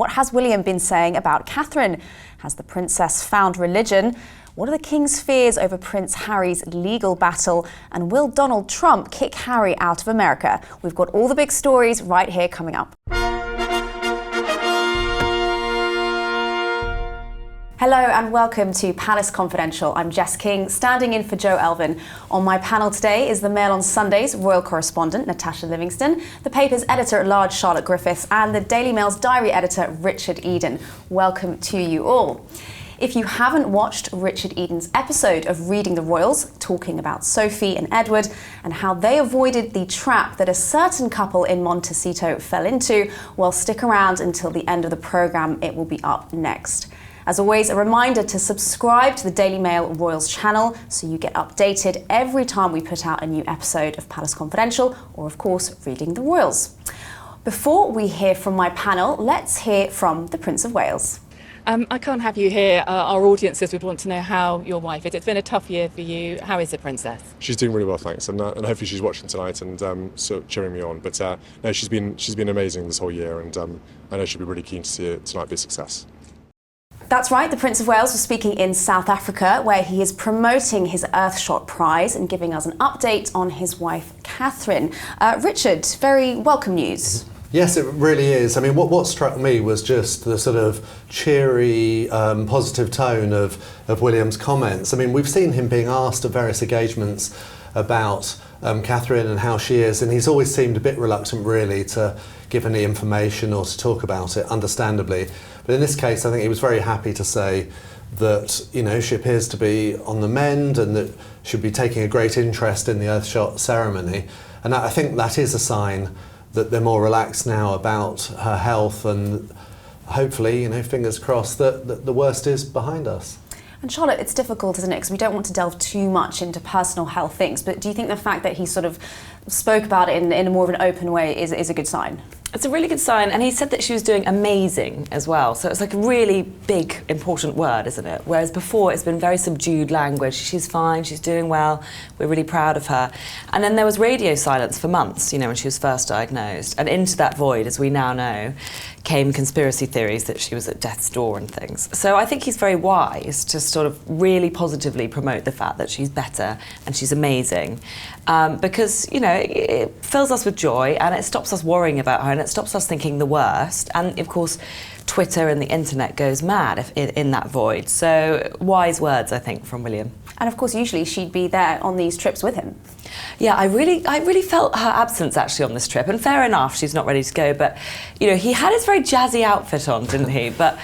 What has William been saying about Catherine? Has the princess found religion? What are the King's fears over Prince Harry's legal battle? And will Donald Trump kick Harry out of America? We've got all the big stories right here coming up. Hello and welcome to Palace Confidential. I'm Jess King, standing in for Joe Elvin. On my panel today is the Mail on Sunday's royal correspondent, Natasha Livingston, the paper's editor-at-large, Charlotte Griffiths, and the Daily Mail's diary editor, Richard Eden. Welcome to you all. If you haven't watched Richard Eden's episode of Reading the Royals, talking about Sophie and Edward and how they avoided the trap that a certain couple in Montecito fell into, well, stick around until the end of the programme. It will be up next. As always, a reminder to subscribe to the Daily Mail Royals channel so you get updated every time we put out a new episode of Palace Confidential or, of course, Reading the Royals. Before we hear from my panel, let's hear from the Prince of Wales. I can't have you here. Our audiences would want to know how your wife is. It's been a tough year for you. How is the princess? She's doing really well, thanks, and hopefully she's watching tonight and sort of cheering me on. But no, she's been amazing this whole year, and I know she'll be really keen to see it tonight be a success. That's right, the Prince of Wales was speaking in South Africa, where he is promoting his Earthshot Prize and giving us an update on his wife, Catherine. Richard, very welcome news. Yes, it really is. I mean, what struck me was just the sort of cheery, positive tone of William's comments. I mean, we've seen him being asked at various engagements about Catherine and how she is, and he's always seemed a bit reluctant, really, to give any information or to talk about it, understandably. But in this case, I think he was very happy to say that, you know, she appears to be on the mend and that she'll be taking a great interest in the Earthshot ceremony. And I think that is a sign that they're more relaxed now about her health, and hopefully, you know, fingers crossed that the worst is behind us. And Charlotte, it's difficult, isn't it? Because we don't want to delve too much into personal health things, but do you think the fact that he sort of spoke about it in a more of an open way is a good sign? It's a really good sign, and he said that she was doing amazing as well, so it's like a really big, important word, isn't it? Whereas before it's been very subdued language. She's fine, she's doing well, we're really proud of her. And then there was radio silence for months, you know, when she was first diagnosed, and into that void, as we now know, came conspiracy theories that she was at death's door and things. So I think he's very wise to sort of really positively promote the fact that she's better and she's amazing, because, you know, it fills us with joy and it stops us worrying about her and it stops us thinking the worst. And of course, Twitter and the internet goes mad in that void. So wise words, I think, from William. And of course, usually she'd be there on these trips with him. Yeah, I really felt her absence actually on this trip, and fair enough, she's not ready to go, but, you know, he had his very jazzy outfit on, didn't he? But,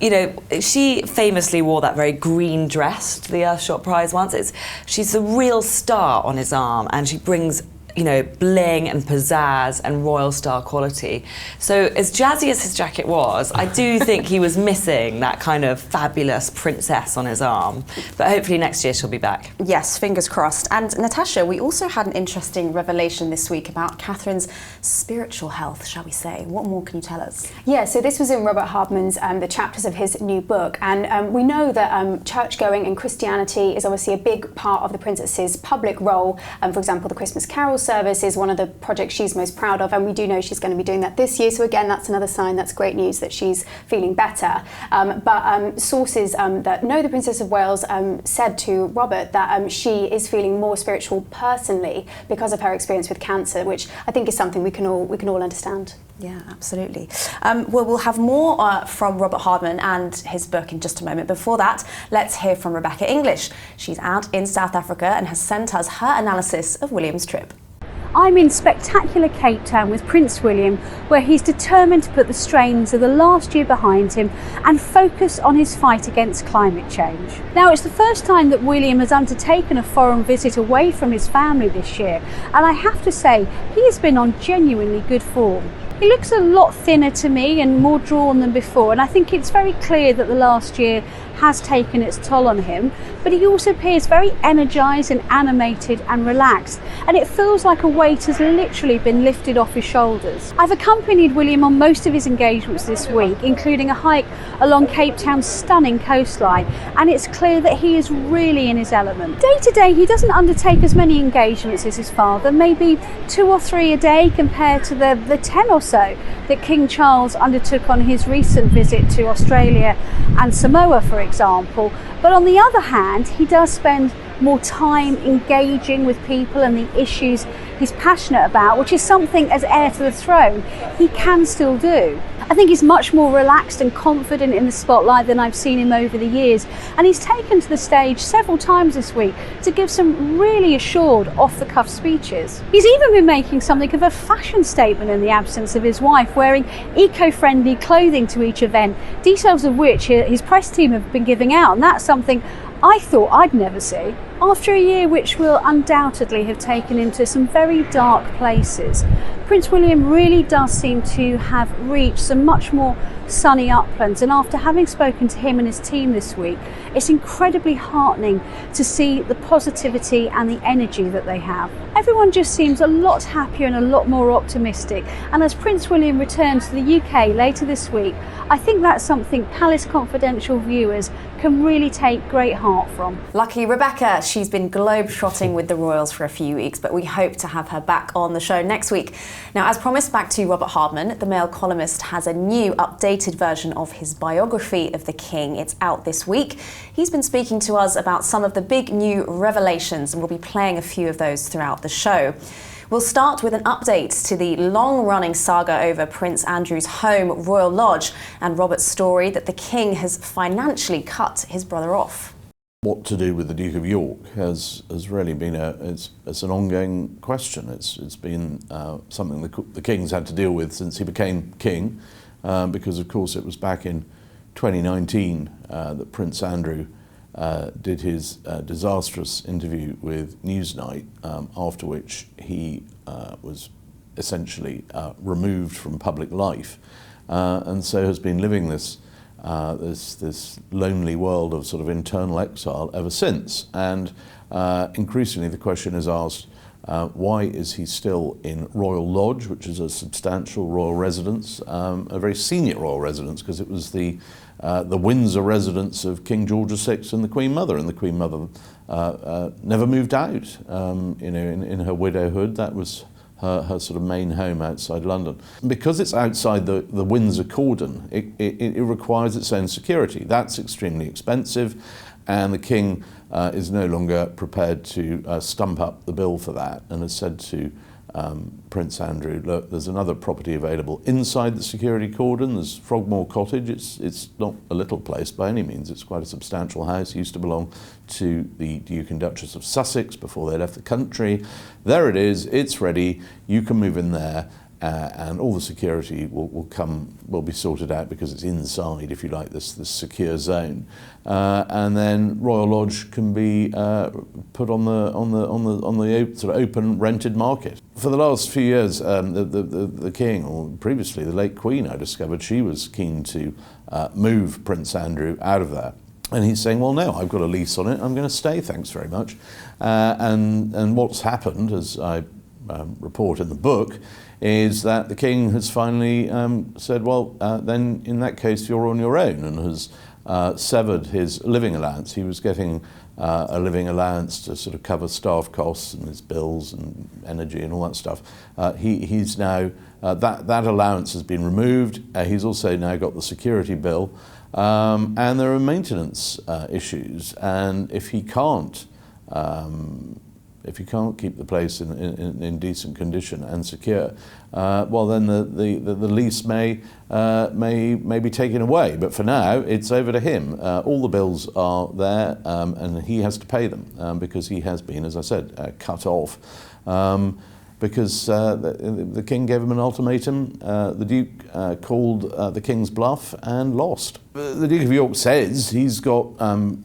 you know, she famously wore that very green dress to the Earthshot Prize once. She's a real star on his arm, and she brings, you know, bling and pizzazz and royal star quality. So as jazzy as his jacket was, I do think he was missing that kind of fabulous princess on his arm. But hopefully next year she'll be back. Yes, fingers crossed. And Natasha, we also had an interesting revelation this week about Catherine's spiritual health, shall we say. What more can you tell us? Yeah, so this was in Robert Hardman's the chapters of his new book, and we know that church-going and Christianity is obviously a big part of the princess's public role. For example, the Christmas Carol service is one of the projects she's most proud of, and we do know she's going to be doing that this year. So again, that's another sign, that's great news that she's feeling better. But sources that know the Princess of Wales said to Robert that she is feeling more spiritual personally because of her experience with cancer, which I think is something we can all understand. Yeah, absolutely. Well, we'll have more from Robert Hardman and his book in just a moment. Before that, let's hear from Rebecca English. She's out in South Africa and has sent us her analysis of William's trip. I'm in spectacular Cape Town with Prince William, where he's determined to put the strains of the last year behind him and focus on his fight against climate change. Now, it's the first time that William has undertaken a foreign visit away from his family this year, and I have to say, he has been on genuinely good form. He looks a lot thinner to me and more drawn than before, and I think it's very clear that the last year has taken its toll on him, but he also appears very energised and animated and relaxed, and it feels like a weight has literally been lifted off his shoulders. I've accompanied William on most of his engagements this week, including a hike along Cape Town's stunning coastline, and it's clear that he is really in his element. Day to day, he doesn't undertake as many engagements as his father, maybe 2 or 3 a day compared to the 10 or so that King Charles undertook on his recent visit to Australia and Samoa, for example. But on the other hand, he does spend more time engaging with people and the issues he's passionate about, which is something as heir to the throne he can still do. I think he's much more relaxed and confident in the spotlight than I've seen him over the years, and he's taken to the stage several times this week to give some really assured, off-the-cuff speeches. He's even been making something of a fashion statement in the absence of his wife, wearing eco-friendly clothing to each event, details of which his press team have been giving out, and that's something I thought I'd never see. After a year which will undoubtedly have taken him to some very dark places, Prince William really does seem to have reached some much more sunny uplands, and after having spoken to him and his team this week, it's incredibly heartening to see the positivity and the energy that they have. Everyone just seems a lot happier and a lot more optimistic, and as Prince William returns to the UK later this week, I think that's something Palace Confidential viewers can really take great heart from. Lucky Rebecca, she's been globe-trotting with the royals for a few weeks, but we hope to have her back on the show next week. Now, as promised, back to Robert Hardman. The Mail columnist has a new updated version of his biography of the King. It's out this week. He's been speaking to us about some of the big new revelations, and we'll be playing a few of those throughout the show. We'll start with an update to the long-running saga over Prince Andrew's home, Royal Lodge, and Robert's story that the King has financially cut his brother off. What to do with the Duke of York has really been it's an ongoing question. It's been something the King's had to deal with since he became king, because of course it was back in 2019 that Prince Andrew did his disastrous interview with Newsnight, after which he was essentially removed from public life, and so has been living this lonely world of sort of internal exile ever since. And increasingly the question is asked, why is he still in Royal Lodge, which is a substantial royal residence, a very senior royal residence, because it was the Windsor residence of King George VI and the Queen Mother, and the Queen Mother never moved out. In her widowhood, that was her sort of main home outside London. Because it's outside the Windsor cordon, it requires its own security. That's extremely expensive, and the King is no longer prepared to stump up the bill for that, and has said to Prince Andrew, look, there's another property available inside the security cordon. There's Frogmore Cottage. It's not a little place by any means. It's quite a substantial house. It used to belong to the Duke and Duchess of Sussex before they left the country. There it is. It's ready. You can move in there, and all the security will be sorted out, because it's inside, if you like, this secure zone, and then Royal Lodge can be put on the sort of open rented market. For the last few years, the King, or previously the late Queen, I discovered she was keen to move Prince Andrew out of that. And he's saying, well, no, I've got a lease on it. I'm going to stay, thanks very much. And what's happened, as I report in the book, is that the King has finally said, well, then in that case you're on your own, and has severed his living allowance. He was getting a living allowance to sort of cover staff costs and his bills and energy and all that stuff. He's now, that allowance has been removed. He's also now got the security bill, and there are maintenance issues, and if he can't keep the place in decent condition and secure, well, then the lease may be taken away. But for now, it's over to him. All the bills are there, and he has to pay them, because he has been, as I said, cut off. Because the King gave him an ultimatum. The Duke called the King's bluff and lost. The Duke of York says he's got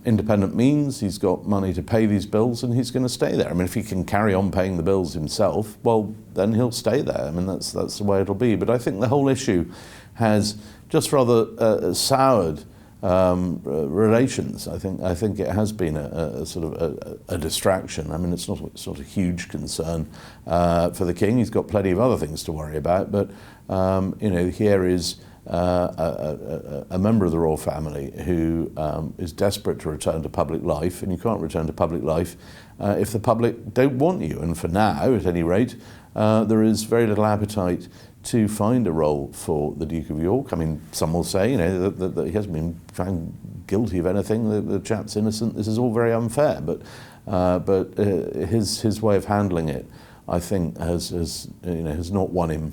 independent means, he's got money to pay these bills, and he's going to stay there. I mean, if he can carry on paying the bills himself, well, then he'll stay there. I mean, that's the way it'll be. But I think the whole issue has just rather soured relations. I think it has been a sort of a distraction. I mean, it's not a huge concern for the king. He's got plenty of other things to worry about. But here is a member of the royal family who is desperate to return to public life, and you can't return to public life if the public don't want you. And for now, at any rate, there is very little appetite to find a role for the Duke of York. I mean, some will say, that he hasn't been found guilty of anything. The chap's innocent. This is all very unfair. But his way of handling it, I think, has not won him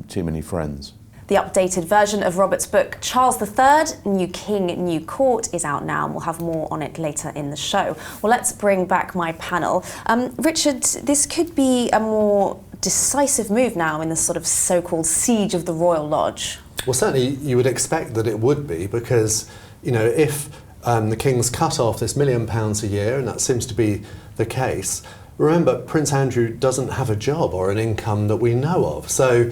too many friends. The updated version of Robert's book, Charles III, New King, New Court, is out now, and we'll have more on it later in the show. Well, let's bring back my panel. Richard, this could be a more decisive move now in the sort of so-called siege of the Royal Lodge. Well, certainly you would expect that it would be, because, if the King's cut off this £1 million a year, and that seems to be the case, remember, Prince Andrew doesn't have a job or an income that we know of. So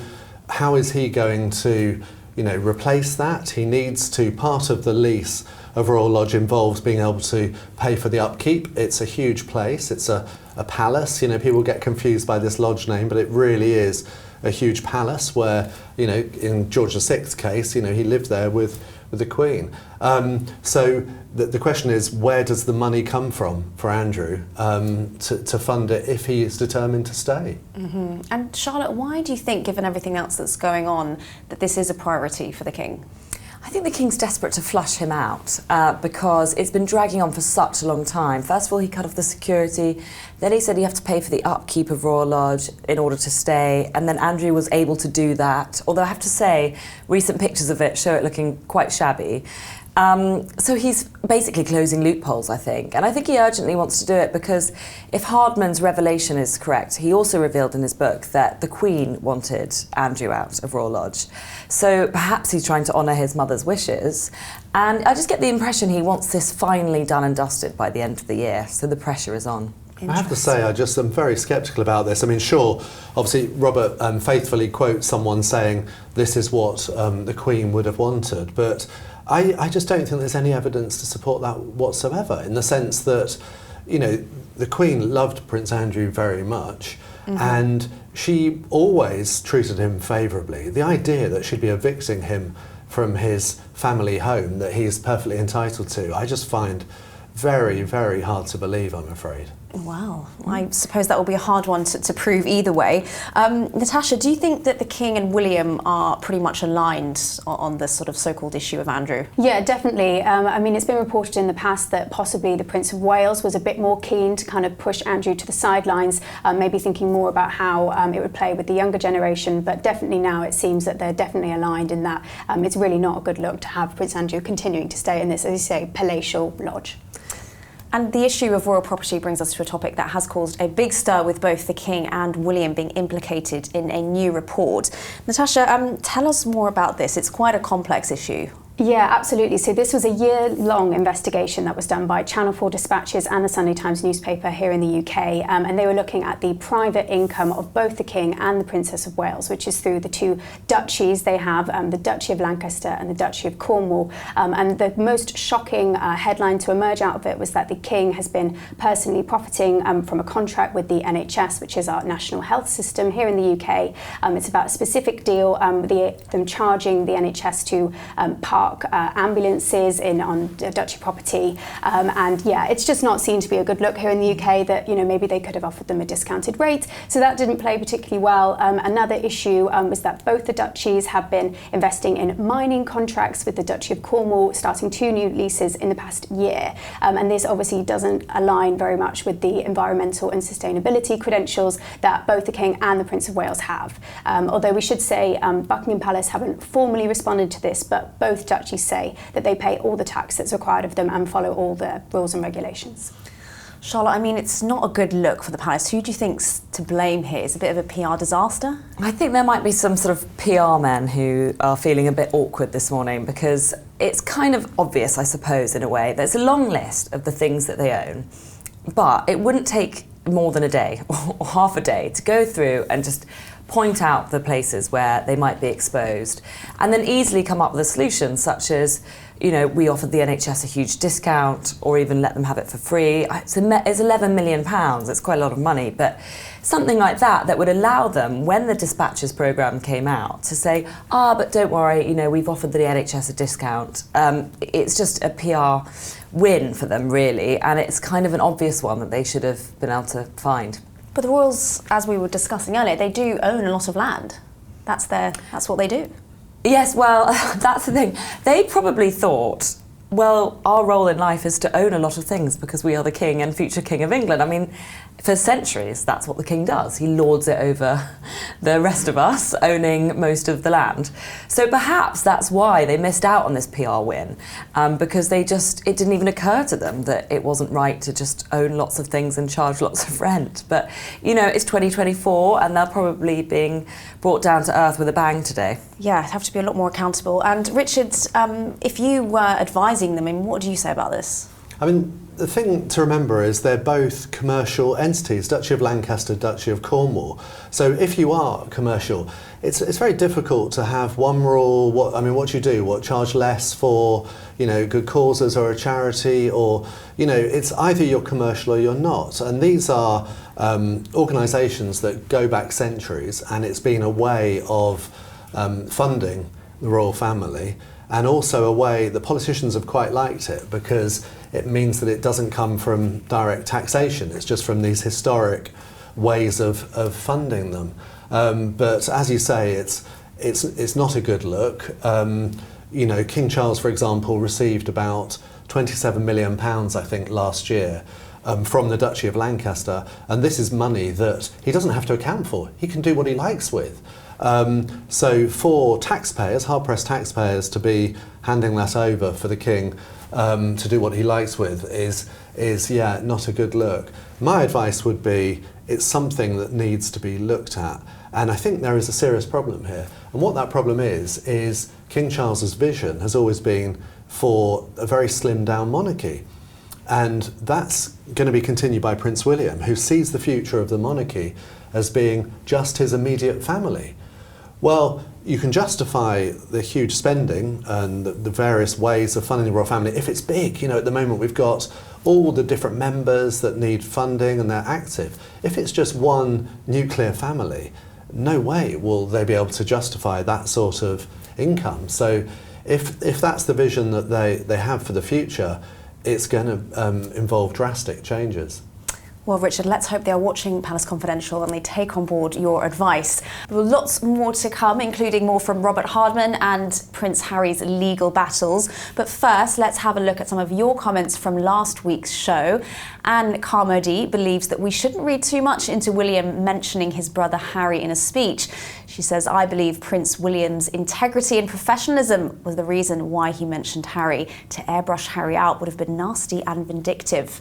how is he going to, replace that? He needs to. Part of the lease of Royal Lodge involves being able to pay for the upkeep. It's a huge place. It's a palace. People get confused by this lodge name, but it really is a huge palace where, in George VI's case, he lived there with the Queen. So the question is, where does the money come from for Andrew to fund it if he is determined to stay? Mm-hmm. And Charlotte, why do you think, given everything else that's going on, that this is a priority for the King? I think the King's desperate to flush him out because it's been dragging on for such a long time. First of all, he cut off the security. Then he said he had to pay for the upkeep of Royal Lodge in order to stay. And then Andrew was able to do that. Although I have to say, recent pictures of it show it looking quite shabby. So he's basically closing loopholes, I think. And I think he urgently wants to do it because if Hardman's revelation is correct, he also revealed in his book that the Queen wanted Andrew out of Royal Lodge. So perhaps he's trying to honour his mother's wishes. And I just get the impression he wants this finally done and dusted by the end of the year. So the pressure is on. I have to say, I'm very sceptical about this. I mean, sure, obviously Robert faithfully quotes someone saying this is what the Queen would have wanted, but I just don't think there's any evidence to support that whatsoever, in the sense that, the Queen loved Prince Andrew very much, and she always treated him favourably. The idea that she'd be evicting him from his family home that he's perfectly entitled to, I just find very, very hard to believe, I'm afraid. Wow, I suppose that will be a hard one to prove either way. Natasha, do you think that the King and William are pretty much aligned on this sort of so-called issue of Andrew? Yeah, definitely. I mean, it's been reported in the past that possibly the Prince of Wales was a bit more keen to kind of push Andrew to the sidelines, maybe thinking more about how it would play with the younger generation, but definitely now it seems that they're definitely aligned in that it's really not a good look to have Prince Andrew continuing to stay in this, as you say, palatial lodge. And the issue of royal property brings us to a topic that has caused a big stir, with both the King and William being implicated in a new report. Natasha, tell us more about this. It's quite a complex issue. Yeah, absolutely. So this was a year-long investigation that was done by Channel 4 Dispatches and the Sunday Times newspaper here in the UK, and they were looking at the private income of both the King and the Princess of Wales, which is through the two duchies they have, the Duchy of Lancaster and the Duchy of Cornwall. And the most shocking headline to emerge out of it was that the King has been personally profiting from a contract with the NHS, which is our national health system here in the UK. It's about a specific deal, them charging the NHS to park ambulances on duchy property, and yeah, it's just not seen to be a good look here in the UK. That maybe they could have offered them a discounted rate, so that didn't play particularly well. Another issue was that both the duchies have been investing in mining contracts with the Duchy of Cornwall, starting 2 new leases in the past year, and this obviously doesn't align very much with the environmental and sustainability credentials that both the King and the Prince of Wales have. Although we should say Buckingham Palace haven't formally responded to this, but both duchies say that they pay all the tax that's required of them and follow all the rules and regulations. Charlotte, I mean, it's not a good look for the palace. Who do you think's to blame here? Is it a bit of a PR disaster? I think there might be some sort of PR men who are feeling a bit awkward this morning, because it's kind of obvious, I suppose, in a way. There's a long list of the things that they own, but it wouldn't take more than a day or half a day to go through and just point out the places where they might be exposed, and then easily come up with a solution, such as, you know, we offered the NHS a huge discount, or even let them have it for free. It's £11 million, it's quite a lot of money, but something like that would allow them, when the Dispatches programme came out, to say, but don't worry, you know, we've offered the NHS a discount. It's just a PR win for them, really, and it's kind of an obvious one that they should have been able to find. But the royals, as we were discussing earlier, they do own a lot of land. That's what they do. Yes, well, that's the thing. They probably thought, well, our role in life is to own a lot of things because we are the king and future king of England. I mean, for centuries, that's what the king does. He lords it over the rest of us, owning most of the land. So perhaps that's why they missed out on this PR win, because it didn't even occur to them that it wasn't right to just own lots of things and charge lots of rent. But, you know, it's 2024 and they're probably being brought down to earth with a bang today. Yeah, have to be a lot more accountable. And Richard, if you were advising them, what do you say about this? I mean, the thing to remember is they're both commercial entities, Duchy of Lancaster, Duchy of Cornwall. So if you are commercial, it's very difficult to have one rule. What do you do? Charge less for, you know, good causes or a charity, or, you know, it's either you're commercial or you're not. And these are organisations that go back centuries, and it's been a way of funding the royal family, and also a way the politicians have quite liked it because it means that it doesn't come from direct taxation. It's just from these historic ways of funding them. But as you say, it's not a good look. You know, King Charles, for example, received about £27 million, I think, last year from the Duchy of Lancaster, and this is money that he doesn't have to account for. He can do what he likes with. So for taxpayers, hard-pressed taxpayers, to be handing that over for the king to do what he likes with is not a good look. My advice would be it's something that needs to be looked at, and I think there is a serious problem here. And what that problem is King Charles's vision has always been for a very slimmed-down monarchy, and that's going to be continued by Prince William, who sees the future of the monarchy as being just his immediate family. Well, you can justify the huge spending and the various ways of funding the royal family if it's big. You know, at the moment we've got all the different members that need funding and they're active. If it's just one nuclear family, no way will they be able to justify that sort of income. So if that's the vision that they have for the future, it's going to involve drastic changes. Well, Richard, let's hope they are watching Palace Confidential and they take on board your advice. There will lots more to come, including more from Robert Hardman and Prince Harry's legal battles. But first, let's have a look at some of your comments from last week's show. Anne Carmody believes that we shouldn't read too much into William mentioning his brother Harry in a speech. She says, I believe Prince William's integrity and professionalism was the reason why he mentioned Harry. To airbrush Harry out would have been nasty and vindictive.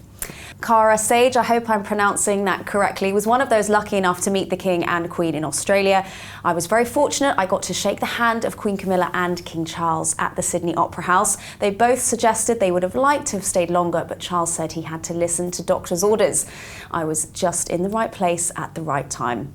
Cara Sage, I hope I'm pronouncing that correctly, was one of those lucky enough to meet the King and Queen in Australia. I was very fortunate. I got to shake the hand of Queen Camilla and King Charles at the Sydney Opera House. They both suggested they would have liked to have stayed longer, but Charles said he had to listen to doctor's orders. I was just in the right place at the right time.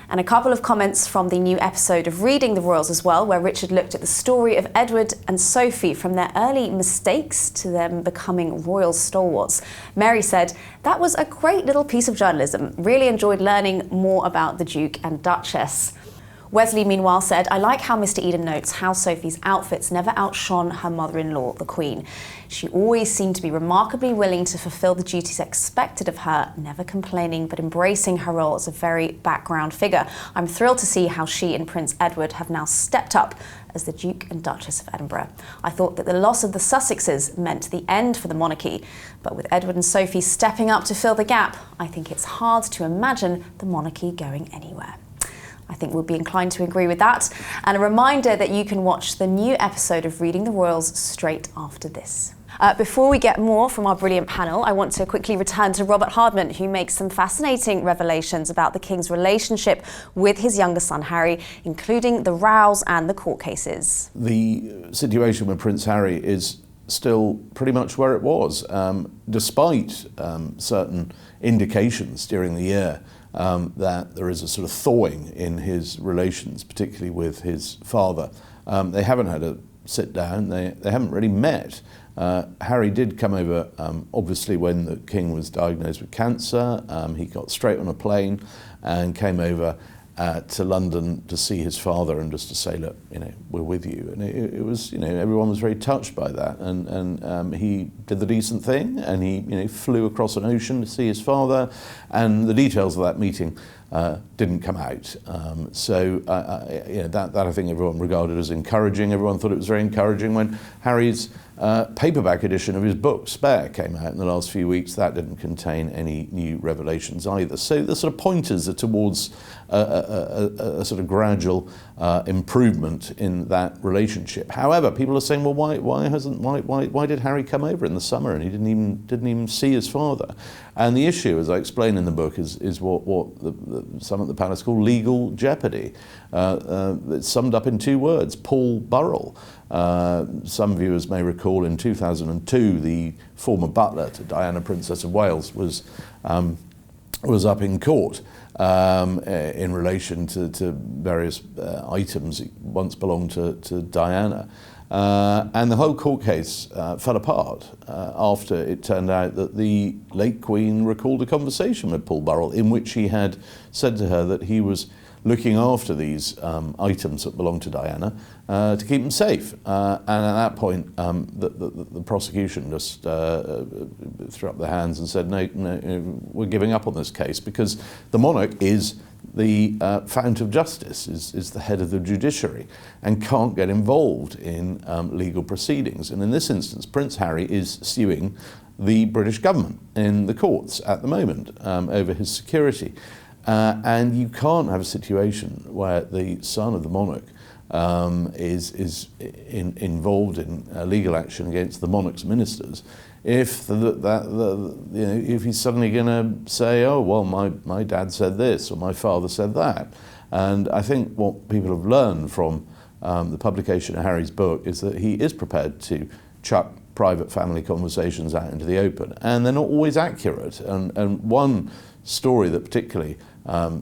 And a couple of comments from the new episode of Reading the Royals as well, where Richard looked at the story of Edward and Sophie from their early mistakes to them becoming royal stalwarts. Mary said, that was a great little piece of journalism. Really enjoyed learning more about the Duke and Duchess. Wesley, meanwhile, said, I like how Mr. Eden notes how Sophie's outfits never outshone her mother-in-law, the Queen. She always seemed to be remarkably willing to fulfill the duties expected of her, never complaining but embracing her role as a very background figure. I'm thrilled to see how she and Prince Edward have now stepped up as the Duke and Duchess of Edinburgh. I thought that the loss of the Sussexes meant the end for the monarchy, but with Edward and Sophie stepping up to fill the gap, I think it's hard to imagine the monarchy going anywhere. I think we'll be inclined to agree with that. And a reminder that you can watch the new episode of Reading the Royals straight after this. Before we get more from our brilliant panel, I want to quickly return to Robert Hardman, who makes some fascinating revelations about the King's relationship with his younger son Harry, including the rows and the court cases. The situation with Prince Harry is still pretty much where it was, despite certain indications during the year that there is a sort of thawing in his relations, particularly with his father. They haven't had a sit down, they haven't really met. Harry did come over, obviously, when the king was diagnosed with cancer. He got straight on a plane and came over to London to see his father and just to say, look, we're with you. And it was, everyone was very touched by that. And he did the decent thing, and he, flew across an ocean to see his father. And the details of that meeting didn't come out. That I think everyone regarded as encouraging. Everyone thought it was very encouraging when Harry's paperback edition of his book, Spare, came out in the last few weeks. That didn't contain any new revelations either. So the sort of pointers are towards a sort of gradual improvement in that relationship. However, people are saying, well, why did Harry come over in the summer and he didn't even see his father? And the issue, as I explain in the book, is what some at the palace call legal jeopardy. It's summed up in two words: Paul Burrell. Some viewers may recall in 2002, the former butler to Diana, Princess of Wales, was up in court in relation to various items that once belonged to Diana. And the whole court case fell apart after it turned out that the late Queen recalled a conversation with Paul Burrell in which he had said to her that he was looking after these items that belonged to Diana to keep them safe. And at that point, the prosecution just threw up their hands and said, no, we're giving up on this case, because the monarch is the fount of justice, is the head of the judiciary, and can't get involved in legal proceedings. And in this instance, Prince Harry is suing the British government in the courts at the moment over his security. And you can't have a situation where the son of the monarch is involved in legal action against the monarch's ministers if if he's suddenly going to say, oh, well, my dad said this or my father said that. And I think what people have learned from the publication of Harry's book is that he is prepared to chuck private family conversations out into the open, and they're not always accurate. And one story that particularly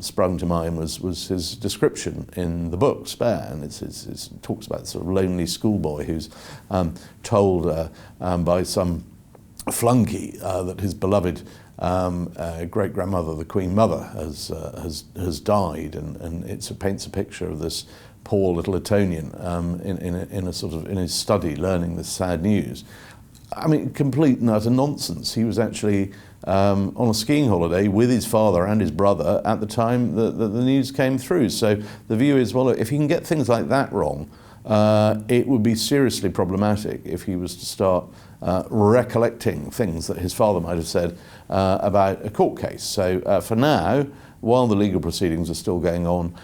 sprung to mind was his description in the book Spare, and it talks about sort of lonely schoolboy who's told by some flunky that his beloved great grandmother, the Queen Mother, has died, and it paints a picture of this poor little Etonian in his study learning this sad news. I mean, complete and utter nonsense. He was actually on a skiing holiday with his father and his brother at the time that the news came through. So the view is, well, if you can get things like that wrong, it would be seriously problematic if he was to start recollecting things that his father might have said about a court case. So for now, while the legal proceedings are still going on,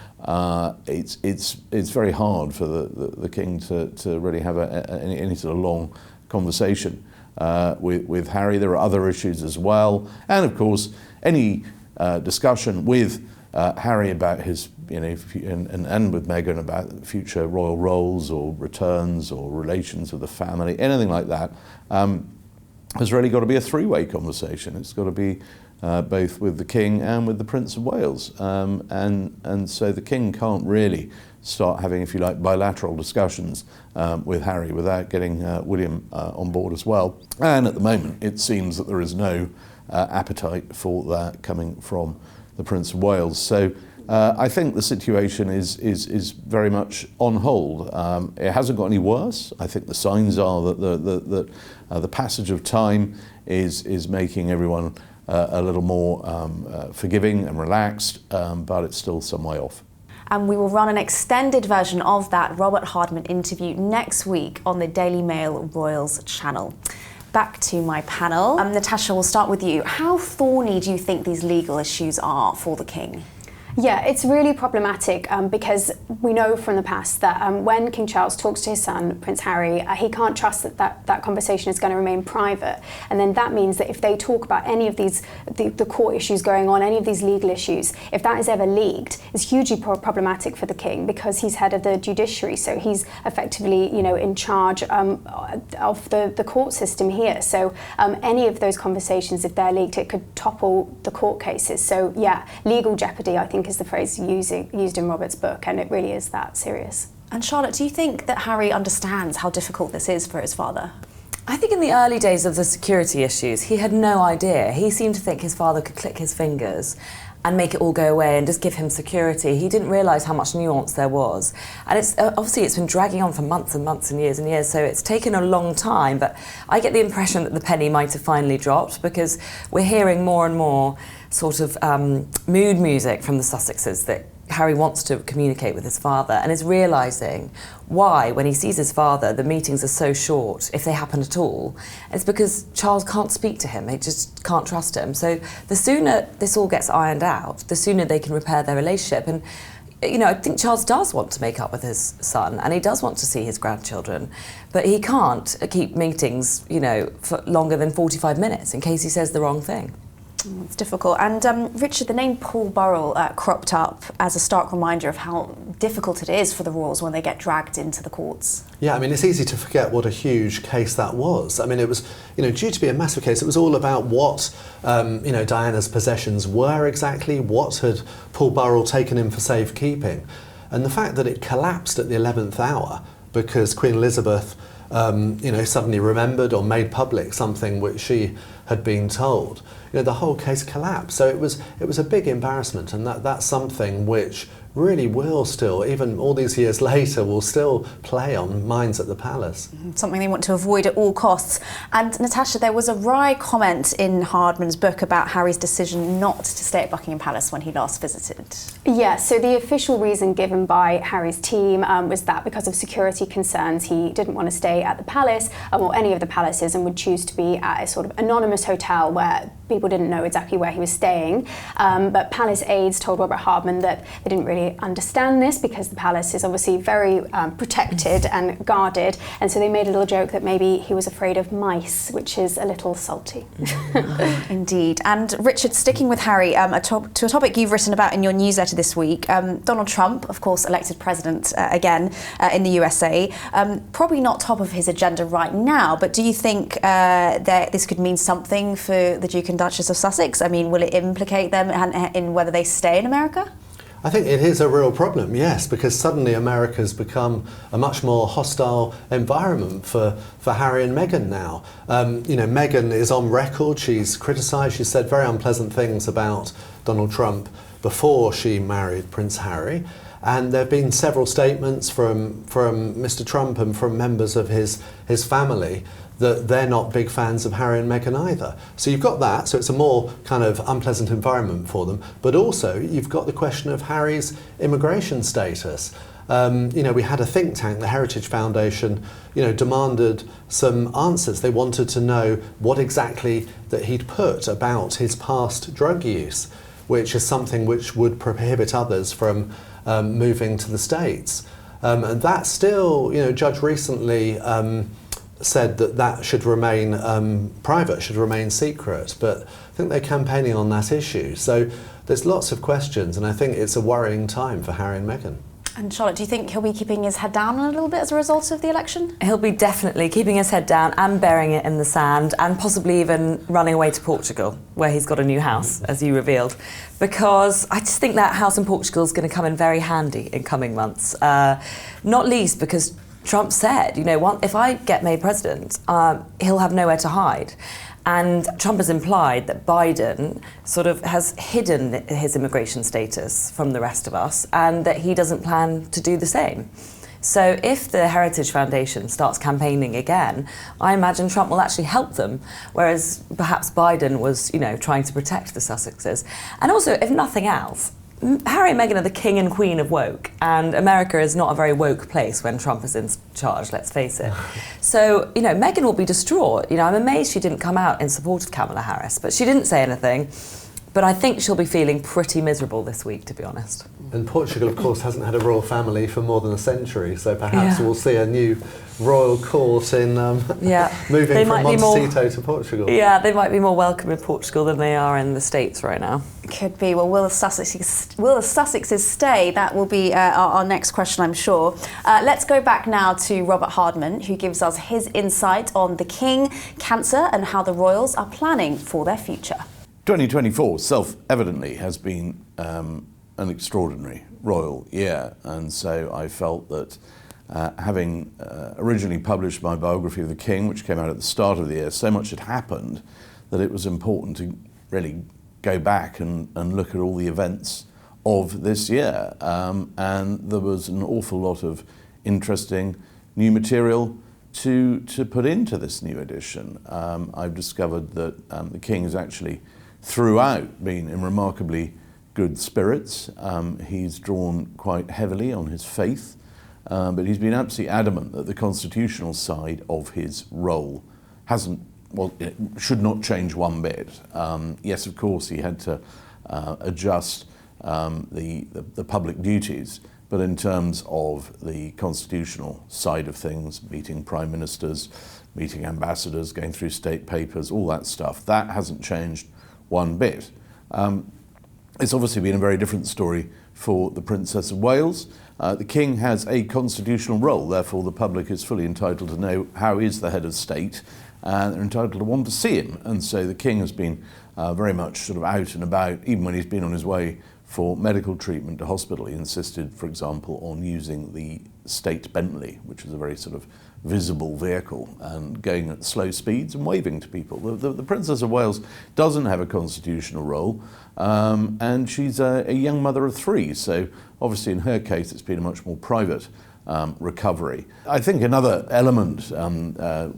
it's very hard for the king to really have any sort of long conversation with Harry. There are other issues as well, and of course any discussion with Harry about his, and with Meghan about future royal roles or returns or relations with the family, anything like that, has really got to be a three-way conversation. It's got to be both with the King and with the Prince of Wales, and so the King can't really start having, if you like, bilateral discussions with Harry without getting William on board as well. And at the moment, it seems that there is no appetite for that coming from the Prince of Wales. So I think the situation is very much on hold. It hasn't got any worse. I think the signs are that the passage of time is making everyone a little more forgiving and relaxed, but it's still some way off. And we will run an extended version of that Robert Hardman interview next week on the Daily Mail Royals channel. Back to my panel. Natasha, we'll start with you. How thorny do you think these legal issues are for the King? Yeah, it's really problematic because we know from the past that when King Charles talks to his son, Prince Harry, he can't trust that conversation is going to remain private. And then that means that if they talk about any of these, the court issues going on, any of these legal issues, if that is ever leaked, it's hugely problematic for the king because he's head of the judiciary. So he's effectively, in charge of the court system here. So any of those conversations, if they're leaked, it could topple the court cases. So yeah, legal jeopardy, I think, is the phrase used in Robert's book, and it really is that serious. And Charlotte, do you think that Harry understands how difficult this is for his father? I think in the early days of the security issues, he had no idea. He seemed to think his father could click his fingers and make it all go away and just give him security. He didn't realise how much nuance there was. And it's been dragging on for months and months and years, so it's taken a long time, but I get the impression that the penny might have finally dropped because we're hearing more and more sort of mood music from the Sussexes that Harry wants to communicate with his father and is realising why, when he sees his father, the meetings are so short, if they happen at all. It's because Charles can't speak to him, he just can't trust him. So the sooner this all gets ironed out, the sooner they can repair their relationship. And I think Charles does want to make up with his son and he does want to see his grandchildren, but he can't keep meetings, for longer than 45 minutes in case he says the wrong thing. It's difficult. And Richard, the name Paul Burrell cropped up as a stark reminder of how difficult it is for the royals when they get dragged into the courts. Yeah, it's easy to forget what a huge case that was. It was, due to be a massive case. It was all about what, Diana's possessions were exactly, what had Paul Burrell taken in for safekeeping. And the fact that it collapsed at the 11th hour because Queen Elizabeth, suddenly remembered or made public something which she had been told. The whole case collapsed. So it was a big embarrassment, and that's something which really will still, even all these years later, will still play on minds at the palace. Something they want to avoid at all costs. And Natasha, there was a wry comment in Hardman's book about Harry's decision not to stay at Buckingham Palace when he last visited. Yeah, so the official reason given by Harry's team was that because of security concerns, he didn't want to stay at the palace or any of the palaces and would choose to be at a sort of anonymous hotel where people didn't know exactly where he was staying. But palace aides told Robert Hardman that they didn't really understand this because the palace is obviously very protected and guarded, and so they made a little joke that maybe he was afraid of mice, which is a little salty. Indeed. And Richard, sticking with Harry, to a topic you've written about in your newsletter this week, Donald Trump, of course, elected president again in the USA, probably not top of his agenda right now, but do you think that this could mean something for the Duke and Duchess of Sussex? Will it implicate them in whether they stay in America? I think it is a real problem, yes, because suddenly America's become a much more hostile environment for Harry and Meghan now. Meghan is on record, she's criticised, she's said very unpleasant things about Donald Trump before she married Prince Harry. And there have been several statements from Mr. Trump and from members of his family that they're not big fans of Harry and Meghan either. So you've got that, so it's a more kind of unpleasant environment for them. But also you've got the question of Harry's immigration status. We had a think tank, the Heritage Foundation, demanded some answers. They wanted to know what exactly that he'd put about his past drug use, which is something which would prohibit others from moving to the States. And that still, Judge recently said that should remain private, should remain secret, but I think they're campaigning on that issue. So there's lots of questions, and I think it's a worrying time for Harry and Meghan. And Charlotte, do you think he'll be keeping his head down a little bit as a result of the election? He'll be definitely keeping his head down and burying it in the sand, and possibly even running away to Portugal, where he's got a new house, as you revealed. Because I just think that house in Portugal is going to come in very handy in coming months. Not least because Trump said, if I get made president, he'll have nowhere to hide. And Trump has implied that Biden sort of has hidden his immigration status from the rest of us and that he doesn't plan to do the same. So if the Heritage Foundation starts campaigning again, I imagine Trump will actually help them, whereas perhaps Biden was, trying to protect the Sussexes. And also, if nothing else, Harry and Meghan are the king and queen of woke, and America is not a very woke place when Trump is in charge, let's face it. So, Meghan will be distraught. I'm amazed she didn't come out in support of Camilla Harris, but she didn't say anything. But I think she'll be feeling pretty miserable this week, to be honest. And Portugal, of course, hasn't had a royal family for more than a century, so perhaps we'll see a new royal court in moving from Montecito to Portugal. Yeah, they might be more welcome in Portugal than they are in the States right now. Could be. Well, will the Sussexes stay? That will be our next question, I'm sure. Let's go back now to Robert Hardman, who gives us his insight on the King, cancer, and how the royals are planning for their future. 2024 self-evidently has been an extraordinary royal year, and so I felt that having originally published my biography of the King, which came out at the start of the year, so much had happened that it was important to really go back and look at all the events of this year. And there was an awful lot of interesting new material to put into this new edition. I've discovered that the King has actually throughout been in remarkably good spirits. He's drawn quite heavily on his faith, but he's been absolutely adamant that the constitutional side of his role it should not change one bit. Yes, of course, he had to adjust the public duties, but in terms of the constitutional side of things, meeting prime ministers, meeting ambassadors, going through state papers, all that stuff, that hasn't changed one bit. It's obviously been a very different story for the Princess of Wales. The King has a constitutional role, therefore the public is fully entitled to know how is the head of state, and they're entitled to want to see him. And so the King has been very much sort of out and about, even when he's been on his way for medical treatment to hospital. He insisted, for example, on using the state Bentley, which is a very sort of visible vehicle, and going at slow speeds and waving to people. The Princess of Wales doesn't have a constitutional role, and she's a young mother of three, so obviously in her case it's been a much more private recovery. I think another element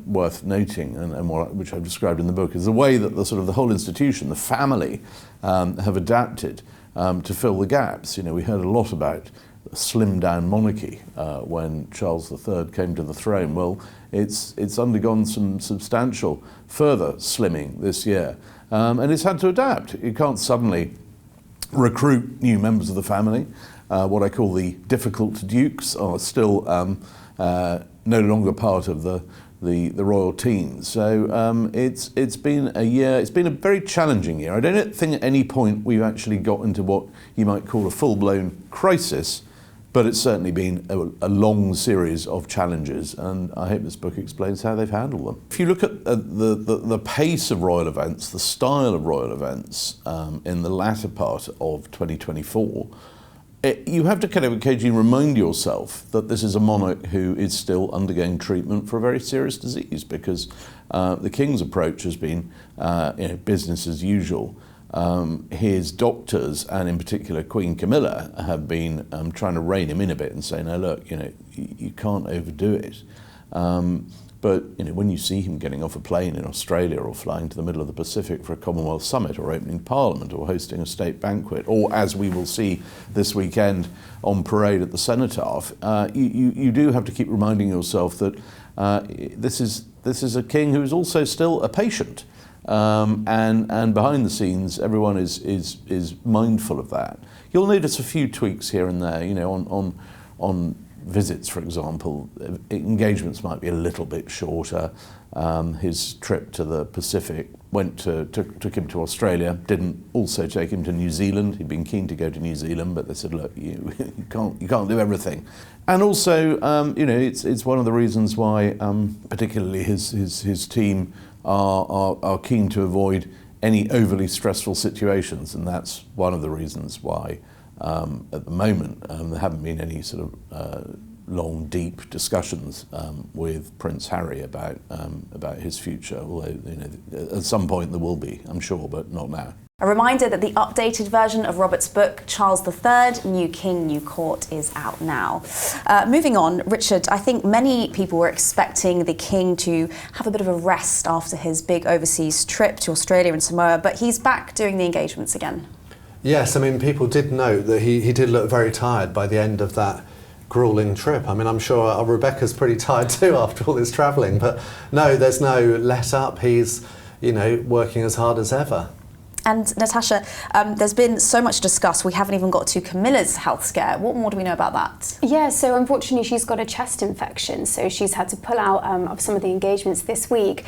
worth noting, and which I've described in the book, is the way that the whole institution, the family, have adapted to fill the gaps. You know, we heard a lot about a slimmed down monarchy when Charles III came to the throne. Well, it's undergone some substantial further slimming this year, and it's had to adapt. You can't suddenly recruit new members of the family. What I call the difficult dukes are still no longer part of the royal team. So it's been a year. It's been a very challenging year. I don't think at any point we've actually got into what you might call a full-blown crisis, but it's certainly been a long series of challenges, and I hope this book explains how they've handled them. If you look at the pace of royal events, the style of royal events in the latter part of 2024, you have to kind of occasionally remind yourself that this is a monarch who is still undergoing treatment for a very serious disease, because the King's approach has been business as usual. His doctors, and in particular Queen Camilla, have been trying to rein him in a bit and say, no, look, you can't overdo it. But when you see him getting off a plane in Australia, or flying to the middle of the Pacific for a Commonwealth summit, or opening Parliament, or hosting a state banquet, or as we will see this weekend on parade at the Cenotaph, you do have to keep reminding yourself that this is a king who is also still a patient. And behind the scenes, everyone is mindful of that. You'll notice a few tweaks here and there, on visits, for example. Engagements might be a little bit shorter. His trip to the Pacific took him to Australia, didn't also take him to New Zealand. He'd been keen to go to New Zealand, but they said, look, you can't do everything. And also, it's one of the reasons why, particularly his team are keen to avoid any overly stressful situations, and that's one of the reasons why at the moment there haven't been any sort of long, deep discussions with Prince Harry about his future. Although at some point there will be, I'm sure, but not now. A reminder that the updated version of Robert's book, Charles III, New King, New Court, is out now. Moving on, Richard, I think many people were expecting the King to have a bit of a rest after his big overseas trip to Australia and Samoa, but he's back doing the engagements again. Yes, I mean, people did note that he did look very tired by the end of that gruelling trip. I mean, I'm sure Rebecca's pretty tired too after all this travelling, but no, there's no let up. He's, working as hard as ever. And Natasha, there's been so much discussed. We haven't even got to Camilla's health scare. What more do we know about that? Yeah, so unfortunately she's got a chest infection, so she's had to pull out of some of the engagements this week.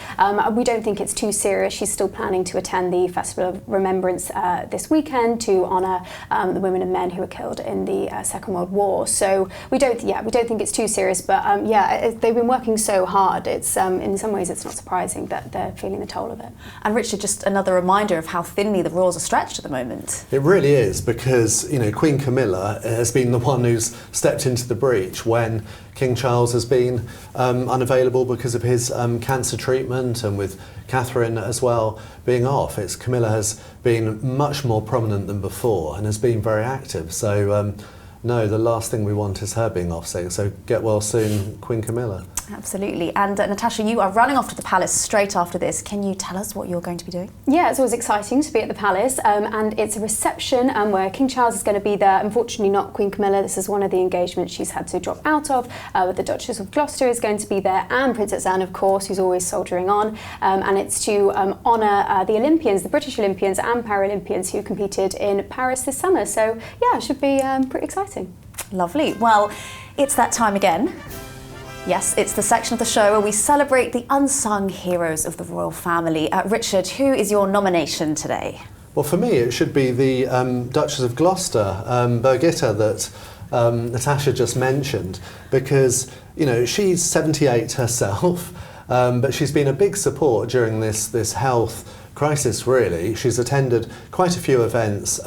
We don't think it's too serious. She's still planning to attend the Festival of Remembrance this weekend to honour the women and men who were killed in the Second World War. So we don't think it's too serious. But they've been working so hard. It's in some ways it's not surprising that they're feeling the toll of it. And Richard, just another reminder of how thinly the royals are stretched at the moment. It really is, because Queen Camilla has been the one who's stepped into the breach when King Charles has been unavailable because of his cancer treatment, and with Catherine as well being off. Camilla has been much more prominent than before and has been very active. So no, the last thing we want is her being off sick. So get well soon, Queen Camilla. Absolutely. And Natasha, you are running off to the palace straight after this. Can you tell us what you're going to be doing? Yeah, it's always exciting to be at the palace, and it's a reception where King Charles is going to be there. Unfortunately not Queen Camilla. This is one of the engagements she's had to drop out of. But the Duchess of Gloucester is going to be there, and Princess Anne, of course, who's always soldiering on. And it's to honour the Olympians, the British Olympians and Paralympians who competed in Paris this summer. So yeah, it should be pretty exciting. Lovely. Well, it's that time again. Yes, it's the section of the show where we celebrate the unsung heroes of the royal family. Richard, who is your nomination today? Well, for me, it should be the Duchess of Gloucester, Birgitta, that Natasha just mentioned, because she's 78 herself, but she's been a big support during this health crisis, really. She's attended quite a few events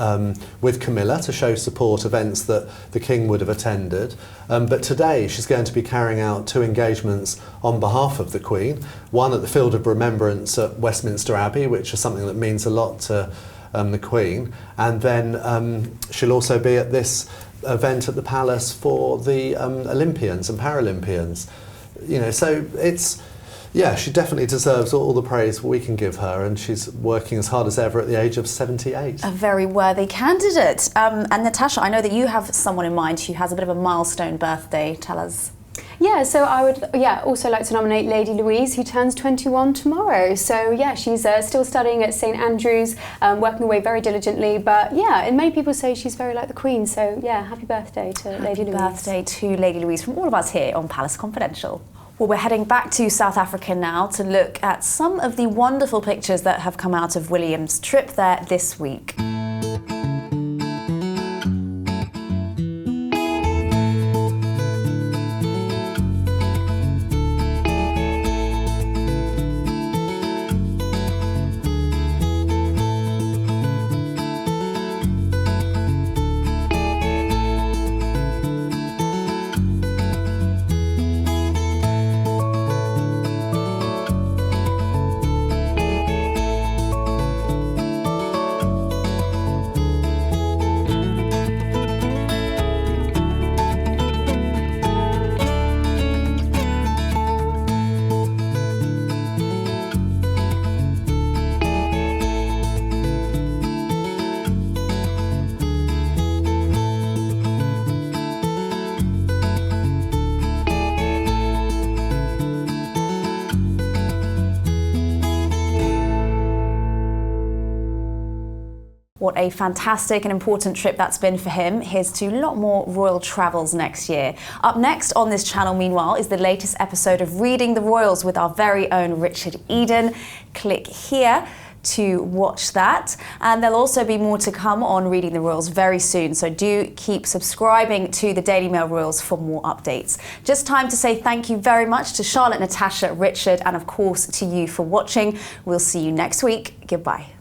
with Camilla to show support, events that the King would have attended. But today she's going to be carrying out 2 engagements on behalf of the Queen. One at the Field of Remembrance at Westminster Abbey, which is something that means a lot to the Queen. And then she'll also be at this event at the palace for the Olympians and Paralympians. So it's... Yeah, she definitely deserves all the praise we can give her, and she's working as hard as ever at the age of 78. A very worthy candidate. And Natasha, I know that you have someone in mind who has a bit of a milestone birthday. Tell us. Yeah, so I would also like to nominate Lady Louise, who turns 21 tomorrow. So yeah, she's still studying at St Andrews, working away very diligently. But yeah, and many people say she's very like the Queen. So yeah, happy birthday to Lady Louise. Happy birthday to Lady Louise from all of us here on Palace Confidential. Well, we're heading back to South Africa now to look at some of the wonderful pictures that have come out of William's trip there this week. What a fantastic and important trip that's been for him. Here's to a lot more royal travels next year. Up next on this channel, meanwhile, is the latest episode of Reading the Royals with our very own Richard Eden. Click here to watch that, and there'll also be more to come on Reading the Royals very soon, so do keep subscribing to the Daily Mail Royals for more updates. Just time to say thank you very much to Charlotte, Natasha, Richard, and of course to you for watching. We'll see you next week. Goodbye.